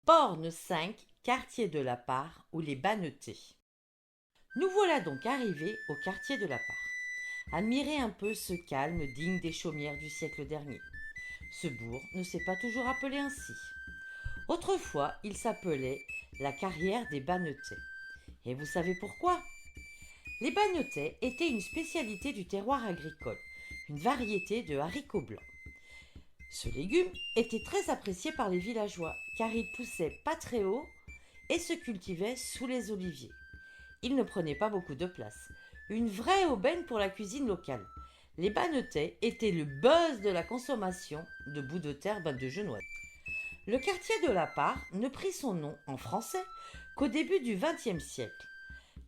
Borne 5, quartier de la Part ou les Bannetés. Nous voilà donc arrivés au quartier de la Part. Admirez un peu ce calme digne des chaumières du siècle dernier. Ce bourg ne s'est pas toujours appelé ainsi. Autrefois, il s'appelait la carrière des Bannetais. Et vous savez pourquoi? Les Bannetais étaient une spécialité du terroir agricole, une variété de haricots blancs. Ce légume était très apprécié par les villageois car il poussait pas très haut et se cultivait sous les oliviers. Il ne prenait pas beaucoup de place. Une vraie aubaine pour la cuisine locale. Les bannetais étaient le buzz de la consommation de bouts de terre de genoux. Le quartier de la Part ne prit son nom en français qu'au début du XXe siècle,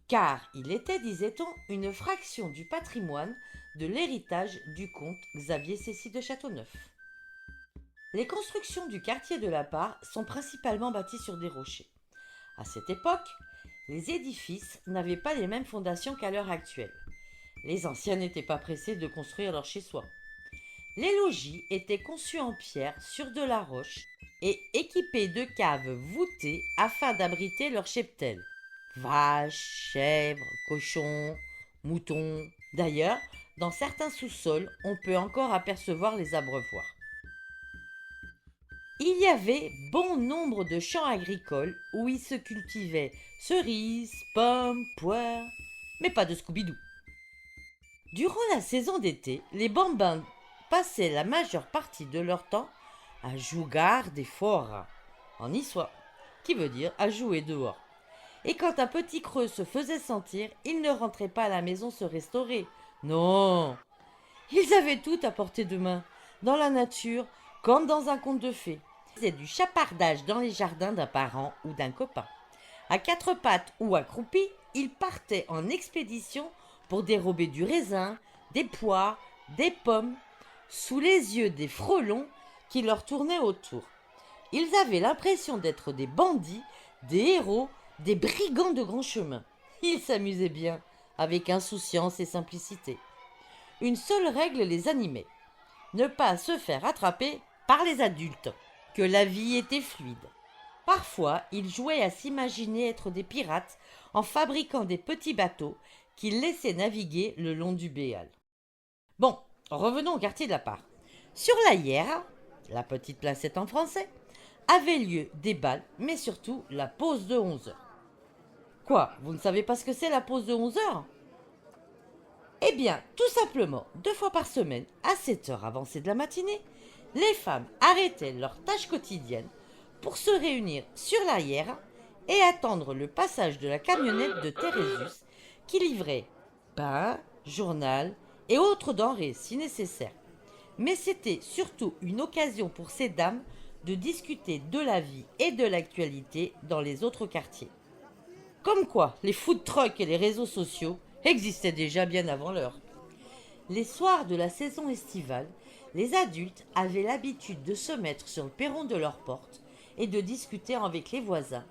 car il était, disait-on, une fraction du patrimoine de l'héritage du comte Xavier Cécy de Châteauneuf. Les constructions du quartier de la Part sont principalement bâties sur des rochers. À cette époque, les édifices n'avaient pas les mêmes fondations qu'à l'heure actuelle. Les anciens n'étaient pas pressés de construire leur chez-soi. Les logis étaient conçus en pierre sur de la roche et équipés de caves voûtées afin d'abriter leurs cheptels. Vaches, chèvres, cochons, moutons. D'ailleurs, dans certains sous-sols, on peut encore apercevoir les abreuvoirs. Il y avait bon nombre de champs agricoles où il se cultivait cerises, pommes, poires, mais pas de Scooby-Doo. Durant la saison d'été, les bambins passaient la majeure partie de leur temps à jougar des fora, en niçois, qui veut dire à jouer dehors. Et quand un petit creux se faisait sentir, ils ne rentraient pas à la maison se restaurer. Non, ils avaient tout à portée de main, dans la nature, comme dans un conte de fées. Ils faisaient du chapardage dans les jardins d'un parent ou d'un copain. À quatre pattes ou accroupis, ils partaient en expédition pour dérober du raisin, des poires, des pommes, sous les yeux des frelons qui leur tournaient autour. Ils avaient l'impression d'être des bandits, des héros, des brigands de grand chemin. Ils s'amusaient bien, avec insouciance et simplicité. Une seule règle les animait: ne pas se faire attraper par les adultes, que la vie était fluide. Parfois, ils jouaient à s'imaginer être des pirates en fabriquant des petits bateaux qu'ils laissaient naviguer le long du Béal. Bon, revenons au quartier de la Part. Sur la Hierre, la petite placette en français, avait lieu des bals, mais surtout la pause de 11 heures. Quoi, vous ne savez pas ce que c'est la pause de 11 heures? Eh bien, tout simplement, 2 fois par semaine, à 7 heures avancées de la matinée, les femmes arrêtaient leurs tâches quotidiennes pour se réunir sur la Hierre et attendre le passage de la camionnette de Thérésus qui livrait pain, journal et autres denrées si nécessaire. Mais c'était surtout une occasion pour ces dames de discuter de la vie et de l'actualité dans les autres quartiers. Comme quoi, les food trucks et les réseaux sociaux existaient déjà bien avant l'heure. Les soirs de la saison estivale, les adultes avaient l'habitude de se mettre sur le perron de leur porte et de discuter avec les voisins,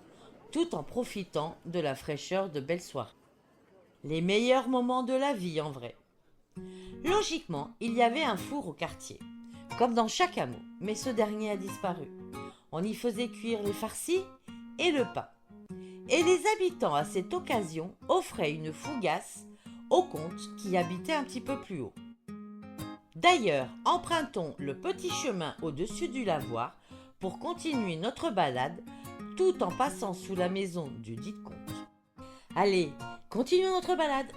tout en profitant de la fraîcheur de belles soirées. Les meilleurs moments de la vie, en vrai. Logiquement, il y avait un four au quartier, comme dans chaque hameau, mais ce dernier a disparu. On y faisait cuire les farcis et le pain. Et les habitants, à cette occasion, offraient une fougasse au comte qui habitait un petit peu plus haut. D'ailleurs, empruntons le petit chemin au-dessus du lavoir pour continuer notre balade tout en passant sous la maison du dit comte. Allez, continuons notre balade.